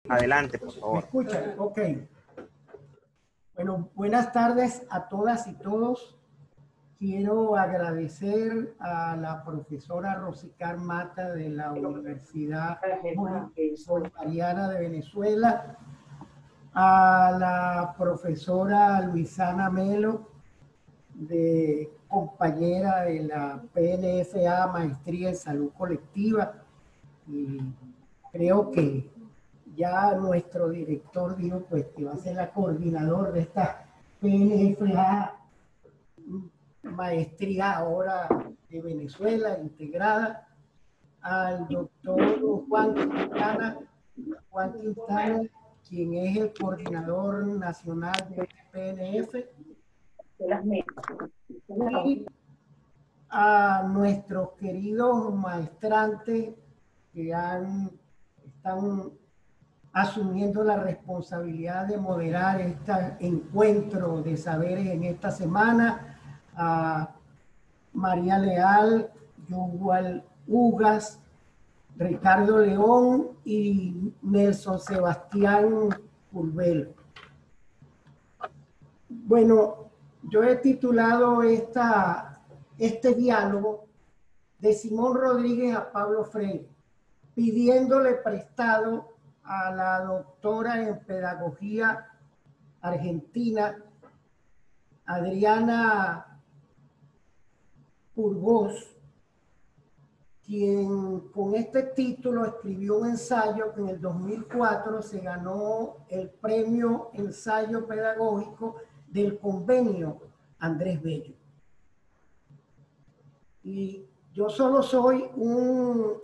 Adelante, por ¿Me favor. escuchan? Ok. Bueno, buenas tardes a todas y todos. Quiero agradecer a la profesora Rosicar Mata de la Universidad Bolivariana de Venezuela, a la profesora Luisana Melo, compañera de la PNFA, Maestría en Salud Colectiva, y creo que ya nuestro director dijo pues que va a ser la coordinador de esta PNFA maestría ahora de Venezuela integrada, al doctor Juan Quintana, quien es el coordinador nacional de PNF, y a nuestros queridos maestrantes que están asumiendo la responsabilidad de moderar este encuentro de saberes en esta semana, a María Leal, Yuval Ugas, Ricardo León y Nelson Sebastián Pulvelo. Bueno, yo he titulado este diálogo de Simón Rodríguez a Pablo Freire, pidiéndole prestado a la doctora en pedagogía argentina, Adriana Burgos, quien con este título escribió un ensayo que en el 2004 se ganó el premio Ensayo Pedagógico del Convenio Andrés Bello. Y yo solo soy un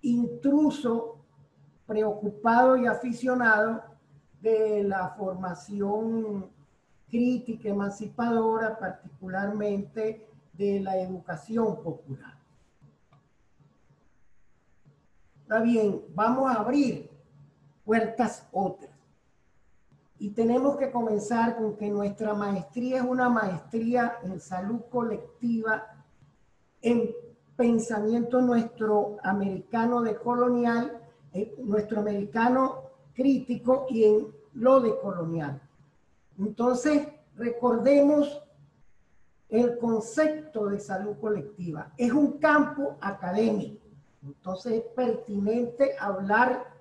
intruso preocupado y aficionado de la formación crítica emancipadora, particularmente de la educación popular. Está bien, vamos a abrir puertas otras. Y tenemos que comenzar con que nuestra maestría es una maestría en salud colectiva, en pensamiento nuestro americano decolonial, nuestro americano crítico y en lo decolonial. Entonces, recordemos el concepto de salud colectiva. Es un campo académico. Entonces, es pertinente hablar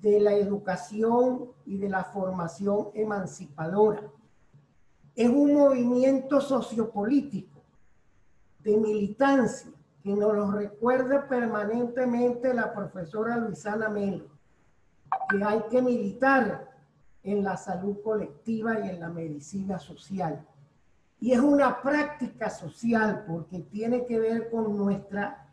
de la educación y de la formación emancipadora. Es un movimiento sociopolítico de militancia que nos lo recuerda permanentemente la profesora Luisana Melo, que hay que militar en la salud colectiva y en la medicina social. Y es una práctica social porque tiene que ver con nuestra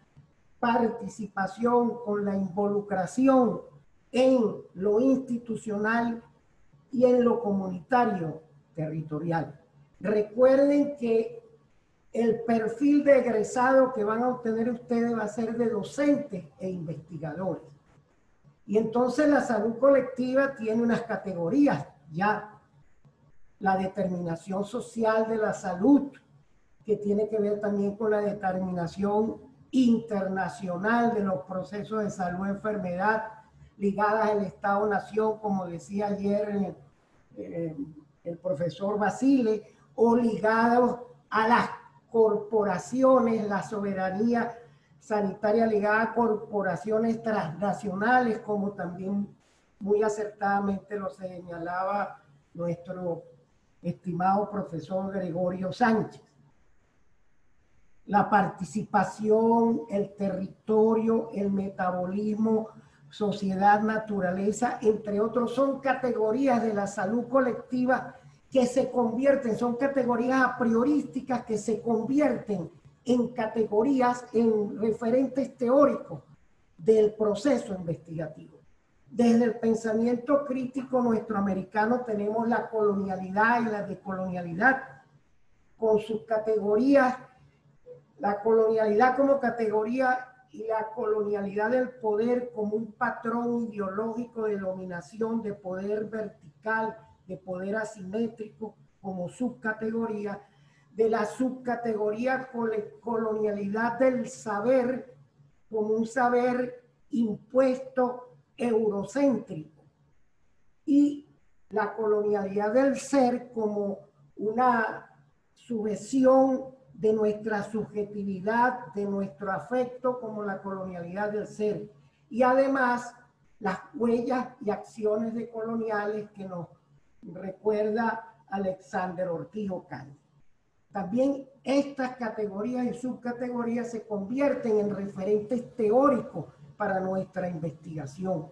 participación, con la involucración en lo institucional y en lo comunitario territorial. Recuerden que el perfil de egresado que van a obtener ustedes va a ser de docentes e investigadores. Y entonces la salud colectiva tiene unas categorías ya. La determinación social de la salud, que tiene que ver también con la determinación internacional de los procesos de salud y enfermedad ligadas al Estado-Nación, como decía ayer el profesor Basile, o ligados a las corporaciones, la soberanía sanitaria ligada a corporaciones transnacionales, como también muy acertadamente lo señalaba nuestro estimado profesor Gregorio Sánchez. La participación, el territorio, el metabolismo, sociedad, naturaleza, entre otros, son categorías de la salud colectiva que se convierten, son categorías a priorísticas que se convierten en categorías, en referentes teóricos del proceso investigativo. Desde el pensamiento crítico nuestroamericano tenemos la colonialidad y la decolonialidad con sus categorías, la colonialidad como categoría y la colonialidad del poder como un patrón ideológico de dominación, de poder vertical, de poder asimétrico como subcategoría, de la subcategoría colonialidad del saber como un saber impuesto eurocéntrico, y la colonialidad del ser como una sujeción de nuestra subjetividad, de nuestro afecto, como la colonialidad del ser. Y además, las huellas y acciones de coloniales que nos recuerda Alexander Ortiz Ocaña. También estas categorías y subcategorías se convierten en referentes teóricos para nuestra investigación.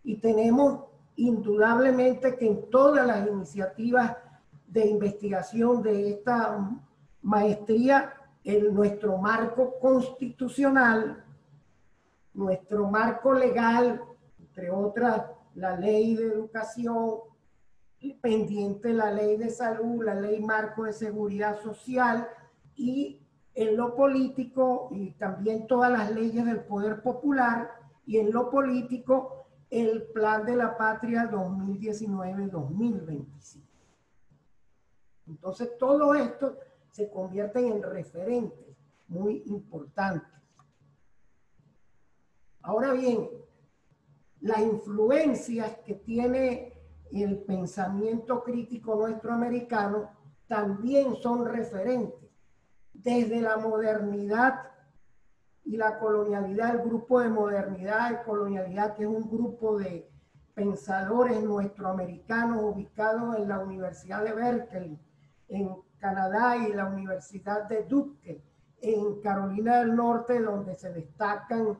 Y tenemos indudablemente que en todas las iniciativas de investigación de esta maestría, nuestro marco constitucional, nuestro marco legal, entre otras, la ley de educación, pendiente la ley de salud, la ley marco de seguridad social, y en lo político, y también todas las leyes del poder popular, y en lo político, el Plan de la Patria 2019-2025. Entonces, todo esto se convierte en referentes muy importantes. Ahora bien, las influencias que tiene el pensamiento crítico nuestro americano también son referentes. Desde la modernidad y la colonialidad, el grupo de modernidad y colonialidad, que es un grupo de pensadores nuestroamericanos ubicados en la Universidad de Berkeley, en Canadá, y la Universidad de Duke, en Carolina del Norte, donde se destacan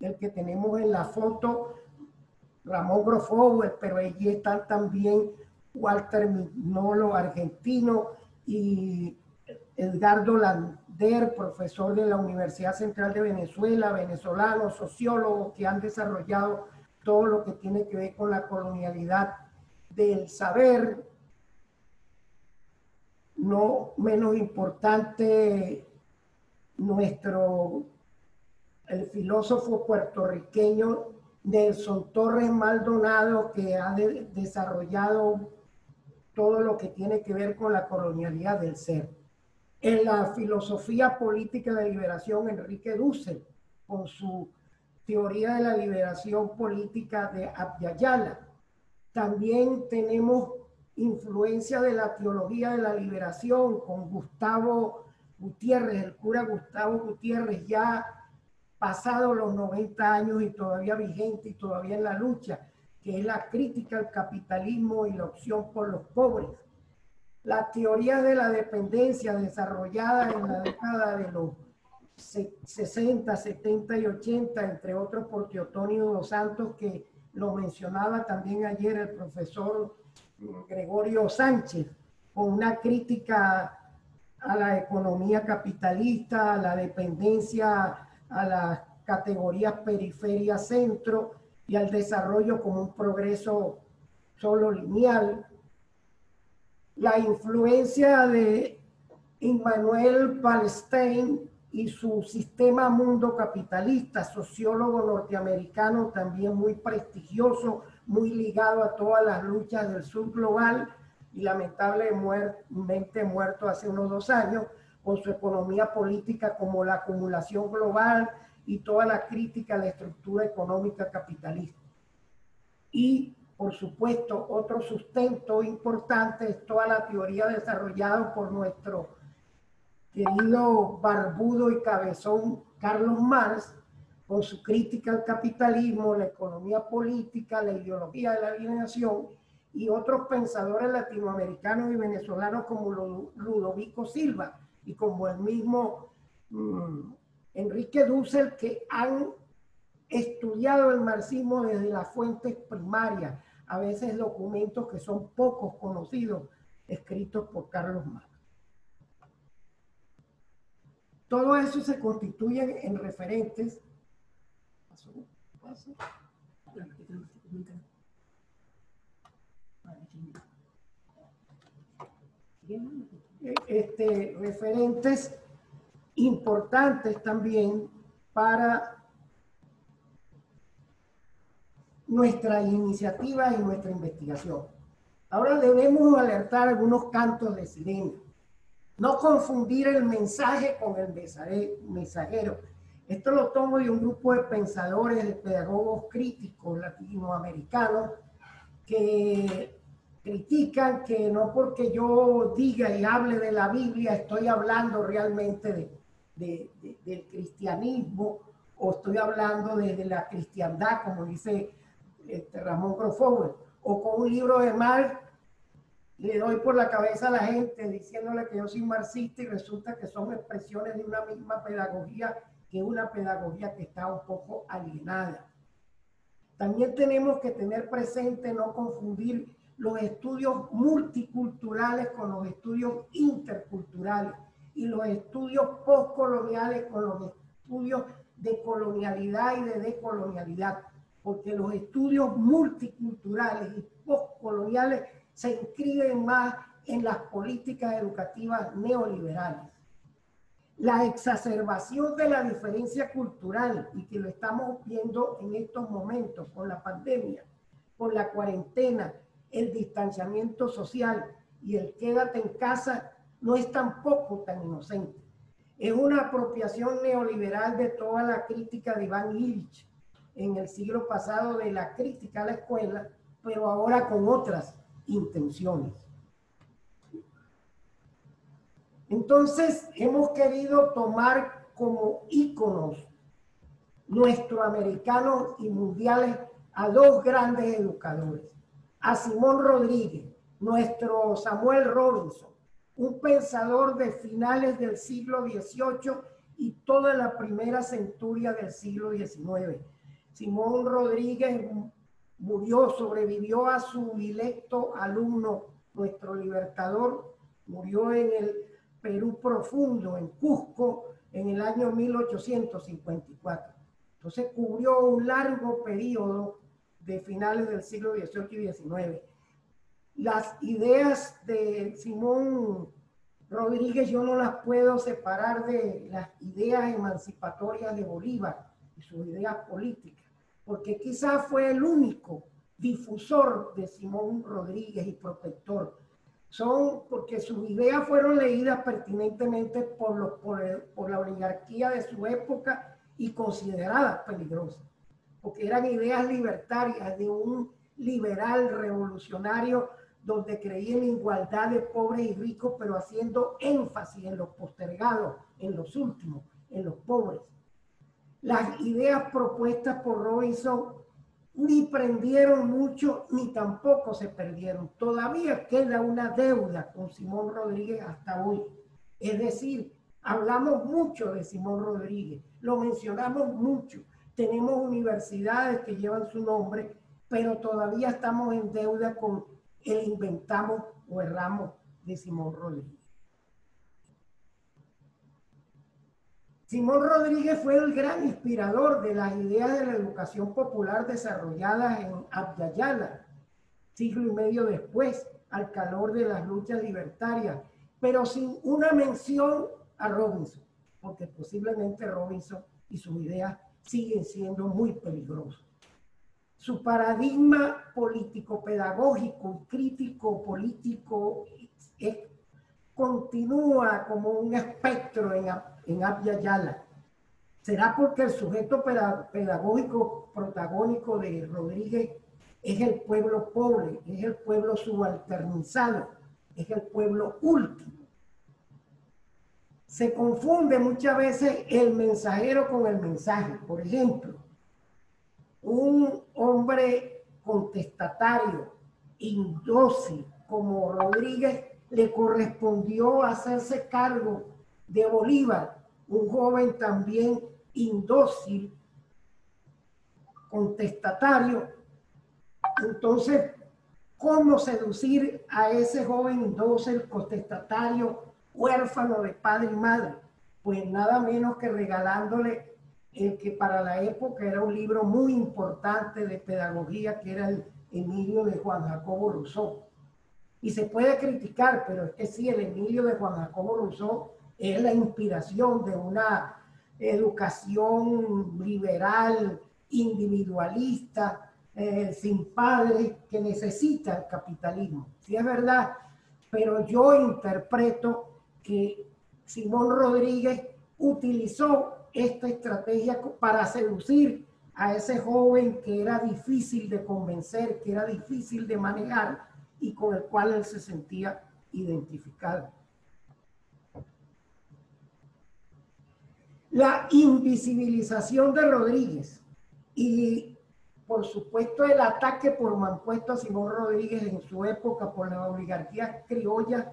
el que tenemos en la foto, Ramón Grofauer, pero allí están también Walter Mignolo, argentino, y Edgardo Lander, profesor de la Universidad Central de Venezuela, venezolano, sociólogo, que han desarrollado todo lo que tiene que ver con la colonialidad del saber. No menos importante, el filósofo puertorriqueño Nelson Torres Maldonado, que ha desarrollado todo lo que tiene que ver con la colonialidad del ser. En la filosofía política de liberación, Enrique Dussel, con su teoría de la liberación política de Abya Yala. También tenemos influencia de la teología de la liberación con Gustavo Gutiérrez, el cura Gustavo Gutiérrez, ya pasado los 90 años y todavía vigente y todavía en la lucha, que es la crítica al capitalismo y la opción por los pobres. La teoría de la dependencia desarrollada en la década de los 60, 70 y 80, entre otros por Teotonio dos Santos, que lo mencionaba también ayer el profesor Gregorio Sánchez, con una crítica a la economía capitalista, a la dependencia, a las categorías periferia-centro y al desarrollo como un progreso solo lineal. La influencia de Immanuel Ballstein y su sistema mundo capitalista, sociólogo norteamericano también muy prestigioso, muy ligado a todas las luchas del sur global y lamentablemente muerto hace unos 2 años, con su economía política como la acumulación global y toda la crítica a la estructura económica capitalista. Y, por supuesto, otro sustento importante es toda la teoría desarrollada por nuestro querido barbudo y cabezón Carlos Marx, con su crítica al capitalismo, la economía política, la ideología de la alienación, y otros pensadores latinoamericanos y venezolanos como Ludovico Silva y como el mismo Enrique Dussel, que han estudiado el marxismo desde las fuentes primarias, a veces documentos que son pocos conocidos, escritos por Carlos Marx. Todo eso se constituye en referentes. Referentes importantes también para nuestra iniciativa y nuestra investigación. Ahora debemos alertar algunos cantos de sirena. No confundir el mensaje con el mensajero. Esto lo tomo de un grupo de pensadores, de pedagogos críticos latinoamericanos, que critican que no porque yo diga y hable de la Biblia estoy hablando realmente del cristianismo o estoy hablando de la cristiandad, como dice Ramón Crofogel, o con un libro de Marx le doy por la cabeza a la gente diciéndole que yo soy marxista y resulta que son expresiones de una misma pedagogía, que es una pedagogía que está un poco alienada. También tenemos que tener presente no confundir los estudios multiculturales con los estudios interculturales y los estudios postcoloniales con los estudios de colonialidad y de decolonialidad, porque los estudios multiculturales y postcoloniales se inscriben más en las políticas educativas neoliberales. La exacerbación de la diferencia cultural, y que lo estamos viendo en estos momentos con la pandemia, con la cuarentena, el distanciamiento social y el quédate en casa, no es tampoco tan inocente. Es una apropiación neoliberal de toda la crítica de Iván Illich en el siglo pasado, de la crítica a la escuela, pero ahora con otras intenciones. Entonces, hemos querido tomar como íconos nuestroamericanos y mundiales a dos grandes educadores, a Simón Rodríguez, nuestro Samuel Robinson, un pensador de finales del siglo XVIII y toda la primera centuria del siglo XIX. Simón Rodríguez murió, sobrevivió a su directo alumno, nuestro libertador, murió en el Perú profundo, en Cusco, en el año 1854. Entonces cubrió un largo periodo de finales del siglo XVIII y XIX. Las ideas de Simón Rodríguez yo no las puedo separar de las ideas emancipatorias de Bolívar y sus ideas políticas, porque quizás fue el único difusor de Simón Rodríguez y protector. Son porque sus ideas fueron leídas pertinentemente por la oligarquía de su época y consideradas peligrosas, porque eran ideas libertarias de un liberal revolucionario donde creía en igualdad de pobres y ricos, pero haciendo énfasis en los postergados, en los últimos, en los pobres. Las ideas propuestas por Robinson ni prendieron mucho, ni tampoco se perdieron. Todavía queda una deuda con Simón Rodríguez hasta hoy. Es decir, hablamos mucho de Simón Rodríguez, lo mencionamos mucho. Tenemos universidades que llevan su nombre, pero todavía estamos en deuda con el inventamos o erramos de Simón Rodríguez. Simón Rodríguez fue el gran inspirador de las ideas de la educación popular desarrolladas en Abya Yala, siglo y medio después, al calor de las luchas libertarias, pero sin una mención a Robinson, porque posiblemente Robinson y sus ideas siguen siendo muy peligrosos. Su paradigma político-pedagógico y crítico-político continúa como un espectro en Abya Yala. ¿Será porque el sujeto pedagógico protagónico de Rodríguez es el pueblo pobre, es el pueblo subalternizado, es el pueblo último? Se confunde muchas veces el mensajero con el mensaje. Por ejemplo, un hombre contestatario, indócil como Rodríguez, le correspondió hacerse cargo de Bolívar, un joven también indócil, contestatario. Entonces, ¿cómo seducir a ese joven indócil, contestatario, huérfano de padre y madre? Pues nada menos que regalándole el que para la época era un libro muy importante de pedagogía, que era el Emilio de Juan Jacobo Rousseau. Y se puede criticar, pero es que sí, el Emilio de Juan Jacobo Rousseau es la inspiración de una educación liberal, individualista, sin padres, que necesita el capitalismo. Sí es verdad, pero yo interpreto que Simón Rodríguez utilizó esta estrategia para seducir a ese joven que era difícil de convencer, que era difícil de manejar y con el cual él se sentía identificado. La invisibilización de Rodríguez y, por supuesto, el ataque por manpuesto a Simón Rodríguez en su época por las oligarquías criollas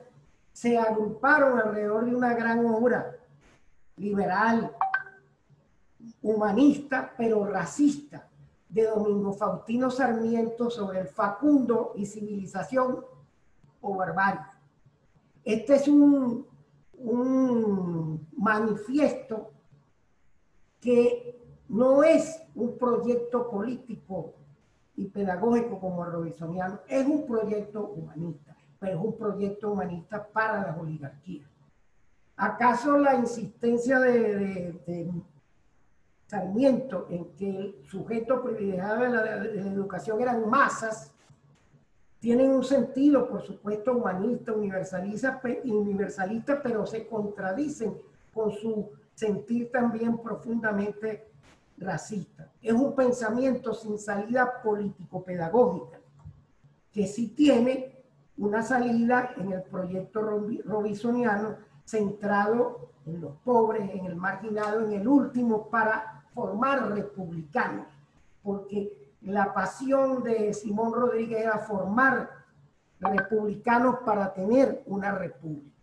se agruparon alrededor de una gran obra liberal, humanista, pero racista, de Domingo Faustino Sarmiento sobre el Facundo y civilización o barbarie. Este es un manifiesto que no es un proyecto político y pedagógico como el robisoniano, es un proyecto humanista, pero es un proyecto humanista para las oligarquías. ¿Acaso la insistencia de Sarmiento en que el sujeto privilegiado de la educación eran masas tienen un sentido, por supuesto, humanista, universalista, pero se contradicen con su sentir también profundamente racista? Es un pensamiento sin salida político-pedagógica, que sí tiene una salida en el proyecto robisoniano centrado en los pobres, en el marginado, en el último, para formar republicanos, porque la pasión de Simón Rodríguez era formar republicanos para tener una república.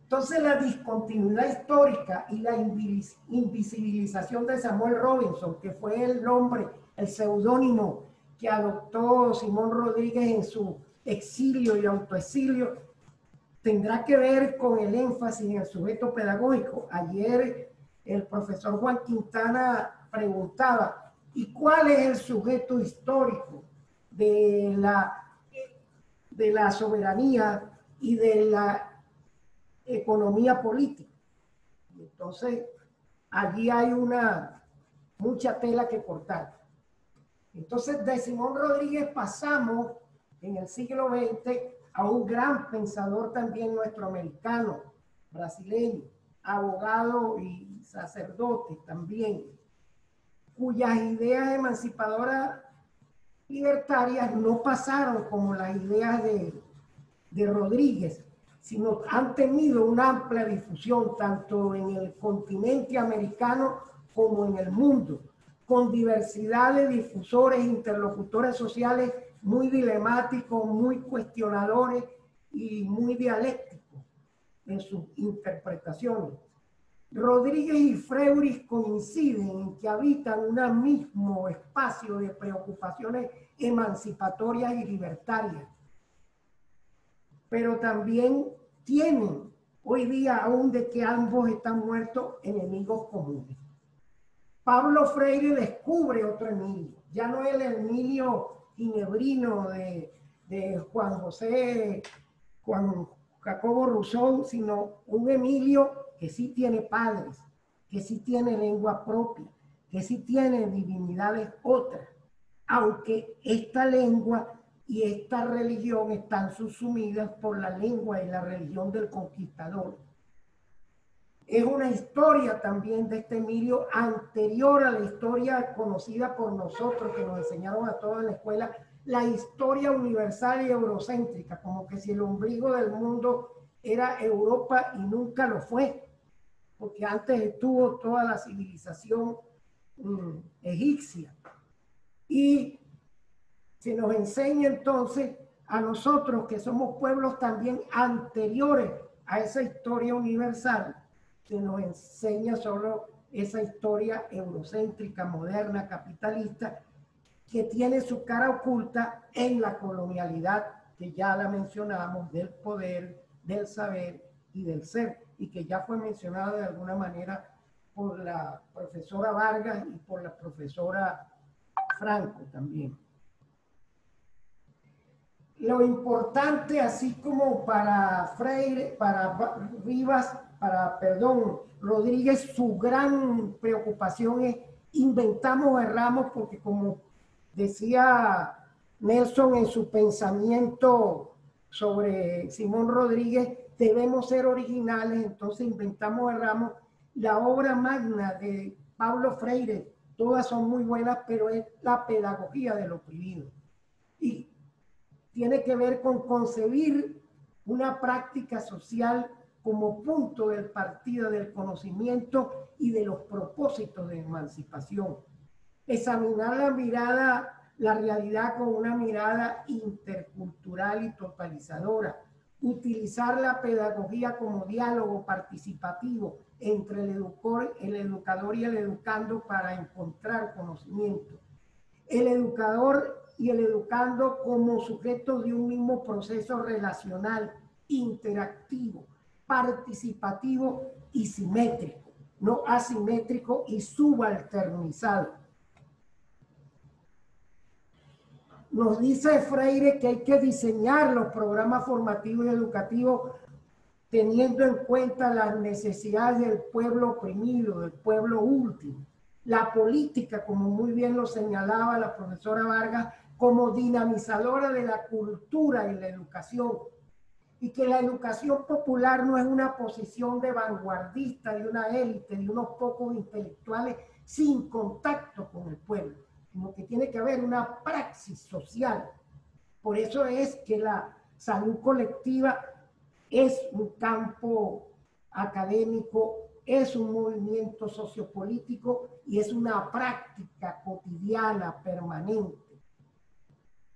Entonces la discontinuidad histórica y la invisibilización de Samuel Robinson, que fue el nombre, el seudónimo que adoptó Simón Rodríguez en su exilio y autoexilio, tendrá que ver con el énfasis en el sujeto pedagógico. Ayer el profesor Juan Quintana preguntaba, ¿y cuál es el sujeto histórico de la soberanía y de la economía política? Entonces, allí hay mucha tela que cortar. Entonces, de Simón Rodríguez pasamos en el siglo XX a un gran pensador también nuestro americano, brasileño, abogado y sacerdote también, cuyas ideas emancipadoras libertarias no pasaron como las ideas de Rodríguez, sino han tenido una amplia difusión tanto en el continente americano como en el mundo, con diversidad de difusores, interlocutores sociales muy dilemáticos, muy cuestionadores y muy dialécticos en sus interpretaciones. Rodríguez y Freuris coinciden en que habitan un mismo espacio de preocupaciones emancipatorias y libertarias, pero también tienen hoy día, aún de que ambos están muertos, enemigos comunes. Pablo Freire descubre otro Emilio, ya no el Emilio ginebrino de Juan Jacobo Rousseau, sino un Emilio que sí tiene padres, que sí tiene lengua propia, que sí tiene divinidades otras, aunque esta lengua y esta religión están subsumidas por la lengua y la religión del conquistador. Es una historia también de este Emilio anterior a la historia conocida por nosotros, que nos enseñaron a todos en la escuela, la historia universal y eurocéntrica, como que si el ombligo del mundo era Europa y nunca lo fue, porque antes estuvo toda la civilización egipcia. Y se nos enseña entonces a nosotros, que somos pueblos también anteriores a esa historia universal, se nos enseña solo esa historia eurocéntrica, moderna, capitalista, que tiene su cara oculta en la colonialidad, que ya la mencionamos, del poder, del saber y del ser, y que ya fue mencionada de alguna manera por la profesora Vargas y por la profesora Franco también. Lo importante, así como para Freire, para Rivas, Rodríguez, su gran preocupación es inventamos, erramos, porque como decía Nelson en su pensamiento sobre Simón Rodríguez, debemos ser originales, entonces inventamos, erramos. La obra magna de Pablo Freire, todas son muy buenas, pero es la pedagogía del oprimido. Y tiene que ver con concebir una práctica social como punto del partida del conocimiento y de los propósitos de emancipación. Examinar la realidad con una mirada intercultural y totalizadora. Utilizar la pedagogía como diálogo participativo entre el educador y el educando para encontrar conocimiento. El educador y el educando como sujetos de un mismo proceso relacional, interactivo, participativo y simétrico, no asimétrico y subalternizado. Nos dice Freire que hay que diseñar los programas formativos y educativos teniendo en cuenta las necesidades del pueblo oprimido, del pueblo último. La política, como muy bien lo señalaba la profesora Vargas, como dinamizadora de la cultura y la educación. Y que la educación popular no es una posición de vanguardista, de una élite, de unos pocos intelectuales sin contacto con el pueblo, sino que tiene que haber una praxis social. Por eso es que la salud colectiva es un campo académico, es un movimiento sociopolítico y es una práctica cotidiana, permanente.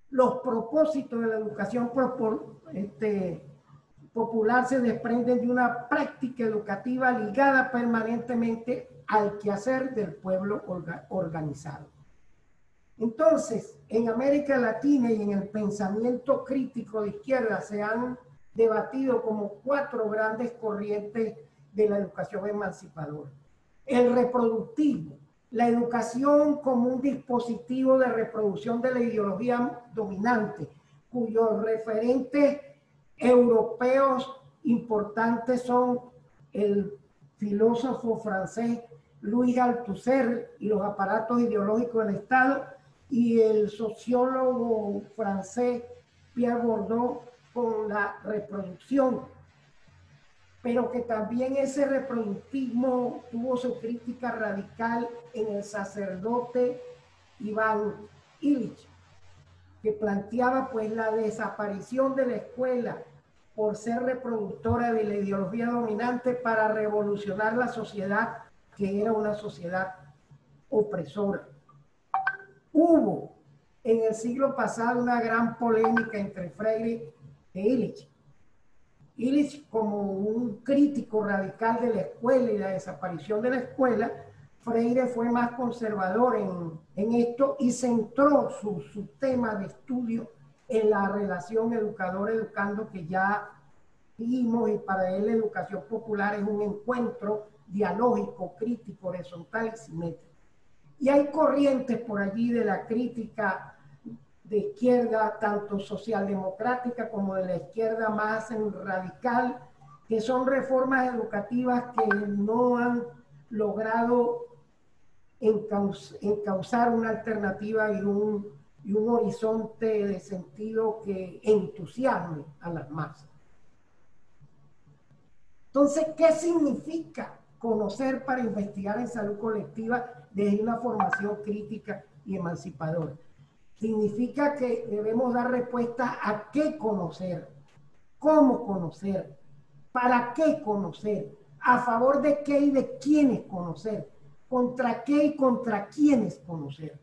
Los propósitos de la educación popular se desprenden de una práctica educativa ligada permanentemente al quehacer del pueblo organizado. Entonces, en América Latina y en el pensamiento crítico de izquierda se han debatido como 4 grandes corrientes de la educación emancipadora. El reproductivo, la educación como un dispositivo de reproducción de la ideología dominante, cuyos referentes europeos importantes son el filósofo francés Louis Althusser y los aparatos ideológicos del Estado, y el sociólogo francés Pierre Bourdieu con la reproducción, pero que también ese reproductivismo tuvo su crítica radical en el sacerdote Iván Illich, que planteaba pues la desaparición de la escuela por ser reproductora de la ideología dominante para revolucionar la sociedad, que era una sociedad opresora. Hubo en el siglo pasado una gran polémica entre Freire e Illich. Illich, como un crítico radical de la escuela y la desaparición de la escuela, Freire fue más conservador en esto y centró su tema de estudio en la relación educador-educando que ya vimos, y para él la educación popular es un encuentro dialógico, crítico, horizontal y simétrico. Y hay corrientes por allí de la crítica de izquierda, tanto socialdemocrática como de la izquierda más radical, que son reformas educativas que no han logrado encauzar una alternativa y un horizonte de sentido que entusiasme a las masas. Entonces, ¿qué significa conocer para investigar en salud colectiva desde una formación crítica y emancipadora? Significa que debemos dar respuesta a qué conocer, cómo conocer, para qué conocer, a favor de qué y de quiénes conocer, contra qué y contra quiénes conocer.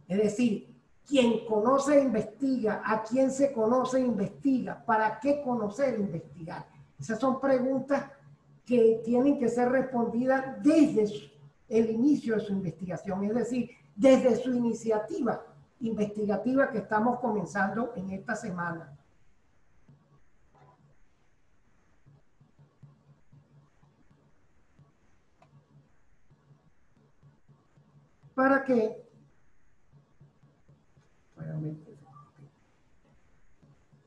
Es decir, quien conoce e investiga, a quién se conoce e investiga, para qué conocer e investigar. Esas son preguntas que tienen que ser respondidas desde el inicio de su investigación, es decir, desde su iniciativa investigativa que estamos comenzando en esta semana. ¿Para qué?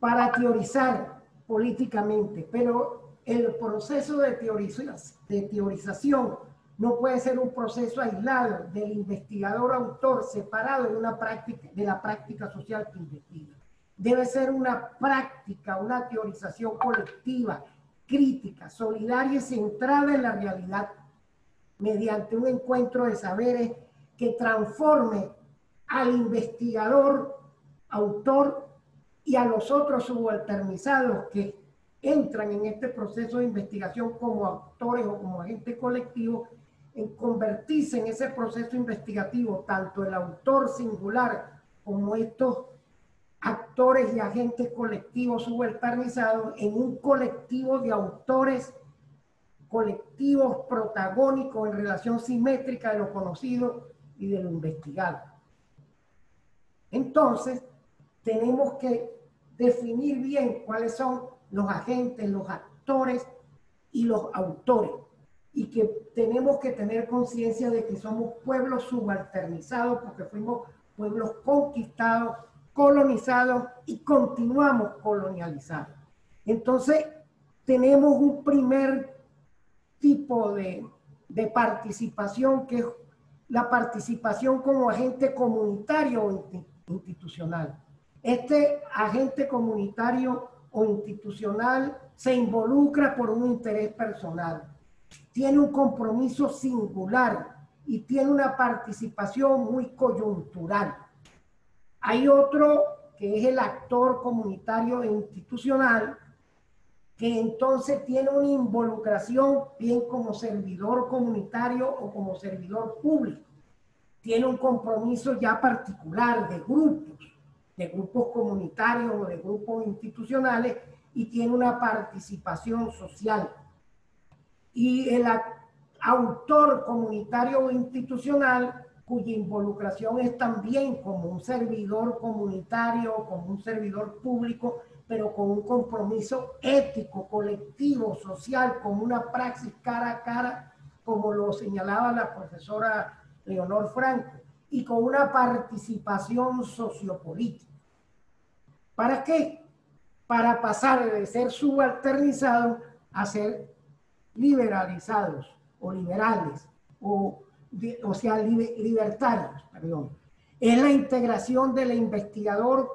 Para teorizar políticamente, pero el proceso de teorización no puede ser un proceso aislado del investigador autor separado de la práctica social que investiga. Debe ser una práctica, una teorización colectiva, crítica, solidaria y centrada en la realidad. mediante un encuentro de saberes que transforme al investigador, autor y a los otros subalternizados que entran en este proceso de investigación como autores o como agentes colectivos, en convertirse en ese proceso investigativo, tanto el autor singular como estos actores y agentes colectivos subalternizados, en un colectivo de autores colectivos protagónicos en relación simétrica de lo conocido y de lo investigado. Entonces, tenemos que definir bien cuáles son los agentes, los actores y los autores, y que tenemos que tener conciencia de que somos pueblos subalternizados porque fuimos pueblos conquistados, colonizados y continuamos colonializados. Entonces, tenemos un primer tipo de participación, que es la participación como agente comunitario o institucional. Este agente comunitario o institucional se involucra por un interés personal, tiene un compromiso singular y tiene una participación muy coyuntural. Hay otro que es el actor comunitario e institucional, que entonces tiene una involucración bien como servidor comunitario o como servidor público. Tiene un compromiso ya particular de grupos comunitarios o de grupos institucionales, y tiene una participación social. Y el autor comunitario o institucional, cuya involucración es también como un servidor comunitario, como un servidor público, pero con un compromiso ético, colectivo, social, con una praxis cara a cara, como lo señalaba la profesora Leonor Franco, y con una participación sociopolítica. ¿Para qué? Para pasar de ser subalternizados a ser liberalizados o liberales, o sea, libertarios, perdón. Es la integración del investigador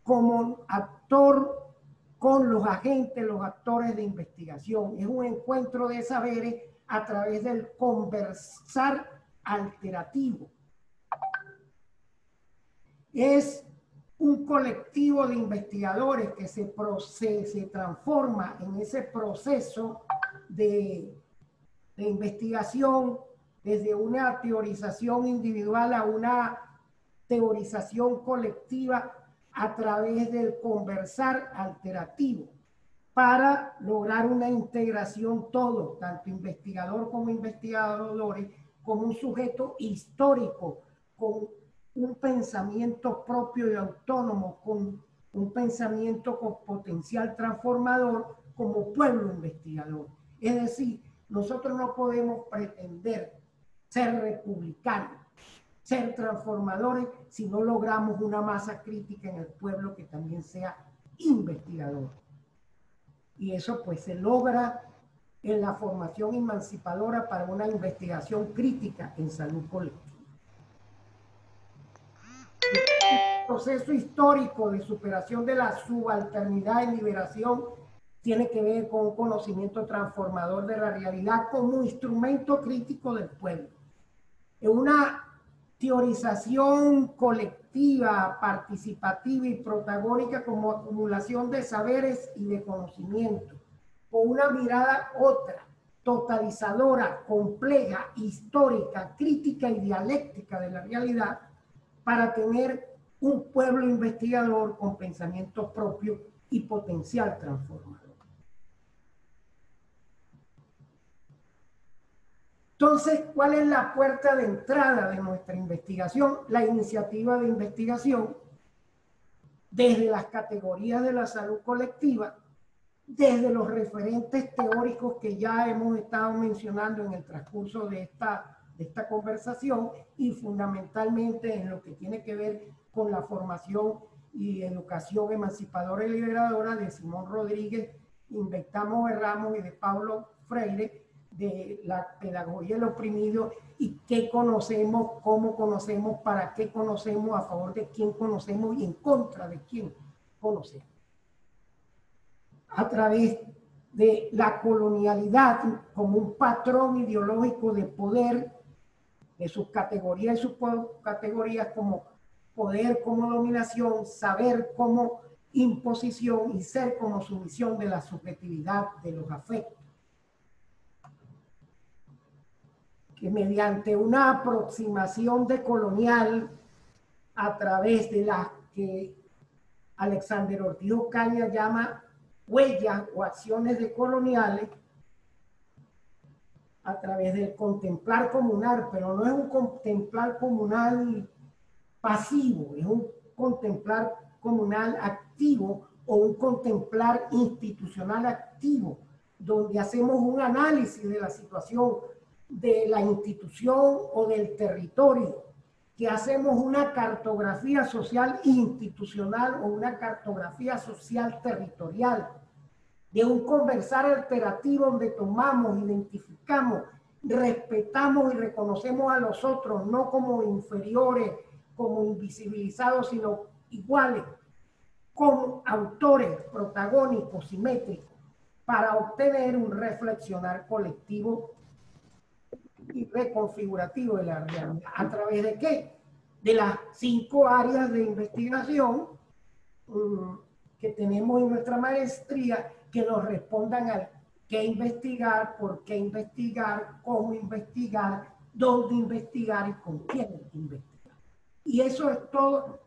como actor con los agentes, los actores de investigación. Es un encuentro de saberes a través del conversar alternativo. Es un colectivo de investigadores que se transforma en ese proceso de investigación, desde una teorización individual a una teorización colectiva a través del conversar alternativo, para lograr una integración todo, tanto investigador como investigadores, como un sujeto histórico, con un pensamiento propio y autónomo, con un pensamiento con potencial transformador como pueblo investigador. Es decir, nosotros no podemos pretender ser republicanos, ser transformadores, si no logramos una masa crítica en el pueblo que también sea investigador. Y eso pues se logra en la formación emancipadora para una investigación crítica en salud colectiva. El proceso histórico de superación de la subalternidad y liberación tiene que ver con un conocimiento transformador de la realidad como instrumento crítico del pueblo. En una teorización colectiva, participativa y protagónica como acumulación de saberes y de conocimiento, con una mirada otra, totalizadora, compleja, histórica, crítica y dialéctica de la realidad, para tener un pueblo investigador con pensamiento propio y potencial transformador. Entonces, ¿cuál es la puerta de entrada de nuestra investigación? La iniciativa de investigación desde las categorías de la salud colectiva, desde los referentes teóricos que ya hemos estado mencionando en el transcurso de esta conversación, y fundamentalmente en lo que tiene que ver con la formación y educación emancipadora y liberadora de Simón Rodríguez, Inventamos Ramos y de Paulo Freire, de la pedagogía del oprimido, y qué conocemos, cómo conocemos, para qué conocemos, a favor de quién conocemos y en contra de quién conocemos. A través de la colonialidad como un patrón ideológico de poder, de sus categorías y subcategorías como poder como dominación, saber como imposición y ser como sumisión de la subjetividad de los afectos. Que mediante una aproximación decolonial a través de la que Alexander Ortiz Ocaña llama huellas o acciones decoloniales, a través del contemplar comunal, pero no es un contemplar comunal pasivo, es un contemplar comunal activo o un contemplar institucional activo, donde hacemos un análisis de la situación de la institución o del territorio, que hacemos una cartografía social institucional o una cartografía social territorial, de un conversar alternativo donde tomamos, identificamos, respetamos y reconocemos a los otros, no como inferiores, como invisibilizados, sino iguales, como autores protagónicos, simétricos, para obtener un reflexionar colectivo y reconfigurativo de la realidad. ¿A través de qué? De las 5 áreas de investigación que tenemos en nuestra maestría, que nos respondan al qué investigar, por qué investigar, cómo investigar, dónde investigar y con quién investigar. Y eso es todo.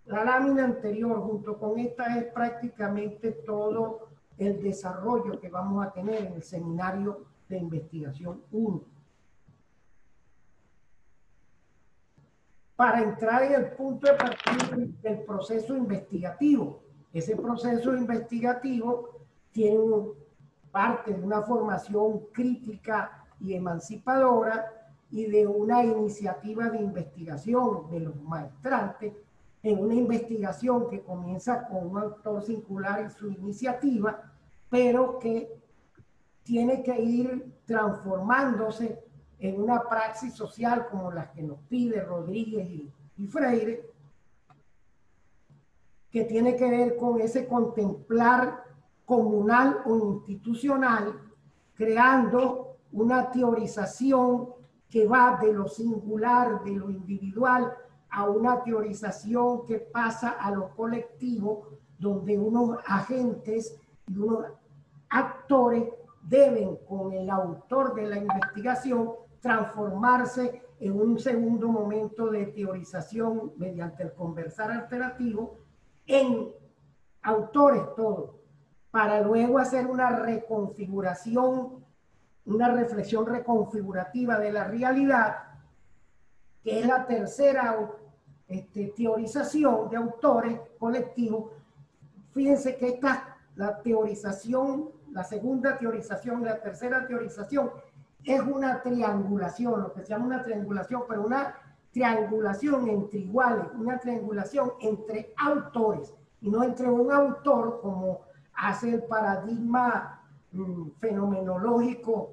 La lámina anterior junto con esta es prácticamente todo el desarrollo que vamos a tener en el seminario de investigación 1. Para entrar en el punto de partida del proceso investigativo. Ese proceso investigativo tiene parte de una formación crítica y emancipadora y de una iniciativa de investigación de los maestrantes, en una investigación que comienza con un autor singular y su iniciativa, pero que tiene que ir transformándose en una praxis social como las que nos pide Rodríguez y Freire, que tiene que ver con ese contemplar comunal o institucional, creando una teorización que va de lo singular, de lo individual, a una teorización que pasa a lo colectivo, donde unos agentes y unos actores deben, con el autor de la investigación, transformarse en un segundo momento de teorización mediante el conversar alternativo en autores todos, para luego hacer una reconfiguración, una reflexión reconfigurativa de la realidad, que es la tercera teorización de autores colectivos. Fíjense que la teorización, la segunda teorización, la tercera teorización, es una triangulación, lo que se llama una triangulación, pero una triangulación entre iguales, una triangulación entre autores, y no entre un autor como hace el paradigma fenomenológico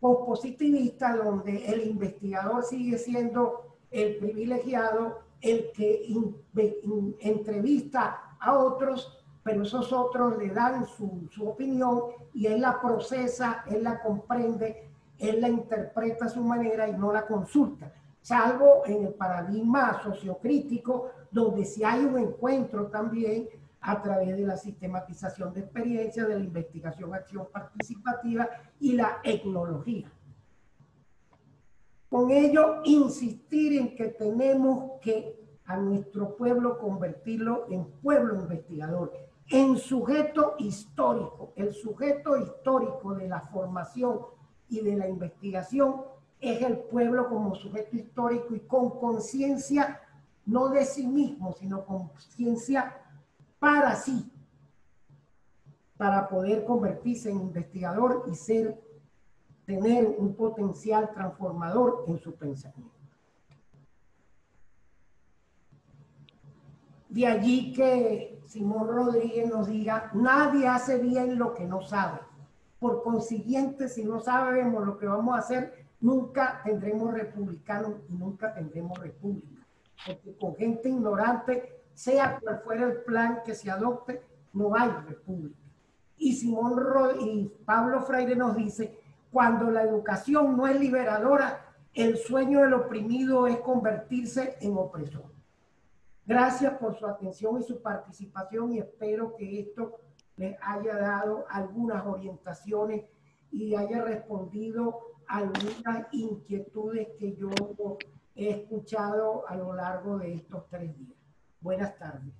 pospositivista, donde el investigador sigue siendo el privilegiado, el que entrevista a otros, pero esos otros le dan su opinión y él la procesa, él la comprende, él la interpreta a su manera y no la consulta. Salvo en el paradigma sociocrítico, donde sí hay un encuentro también a través de la sistematización de experiencias, de la investigación, acción participativa y la etnología. Con ello, insistir en que tenemos que a nuestro pueblo convertirlo en pueblo investigador, en sujeto histórico. El sujeto histórico de la formación y de la investigación es el pueblo como sujeto histórico y con conciencia no de sí mismo, sino conciencia para sí, para poder convertirse en investigador y tener un potencial transformador en su pensamiento. De allí que Simón Rodríguez nos diga, nadie hace bien lo que no sabe. Por consiguiente, si no sabemos lo que vamos a hacer, nunca tendremos republicanos y nunca tendremos república. Porque con gente ignorante, sea cual fuera el plan que se adopte, no hay república. y Pablo Freire nos dice, cuando la educación no es liberadora, el sueño del oprimido es convertirse en opresor. Gracias por su atención y su participación y espero que esto les haya dado algunas orientaciones y haya respondido a algunas inquietudes que yo he escuchado a lo largo de estos 3 días. Buenas tardes.